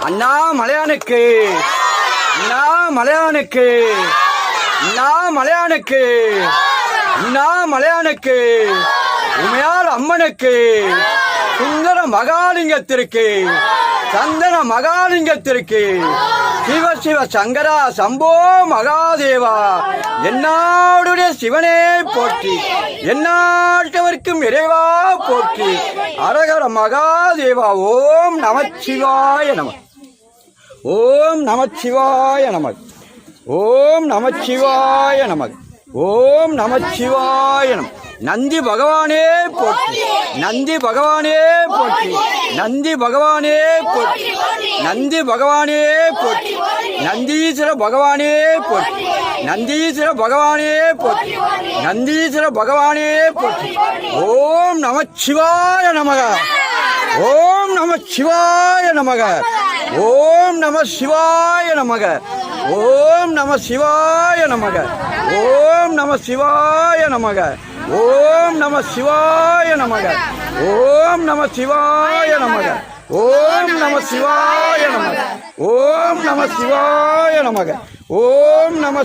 அண்ணா மலையானுக்கு, அண்ணா மலையானுக்கு, அண்ணா மலையானுக்கு, அண்ணா மலையானுக்கு, உமையால் அம்மனுக்கு, சுந்தர மகாலிங்கத்திற்கு, சந்தன மகாலிங்கத்திற்கு, சிவ சிவ சங்கரா சம்போ மகாதேவா, என்னாடுடைய சிவனே போற்றி, எந்நாட்டவர்க்கும் இறைவா போற்றி, அரகர மகாதேவா. ஓம் நமச்சிவாய நம, ஓம் நமச்சிவாய நம, ஓம் நமச்சிவாய நம, ஓம் நமச்சிவாய நம. நந்தி பகவானே போற்றி, நந்தி பகவானே போற்றி, நந்தி பகவானே போற்றி, நந்தி பகவானே போற்றி, நந்தீஸ்வர பகவானே போற்றி, நந்தீஸ்வர பகவானே போற்றி, நந்தீஸ்வர பகவானே போற்றி. ஓம் நமச்சிவாய நமக, ஓம் நமச்சிவாய நமக, ஓம் நம சிவாய நமக, ஓம் நம சிவாய நமக, ஓம் நம சிவாய நமக, ஓம் நம சிவாய நமக, ஓம் நம சிவாய நமக, ஓம் நம சிவாய நமக, ஓம் நம சிவாய நமக, ஓம் நம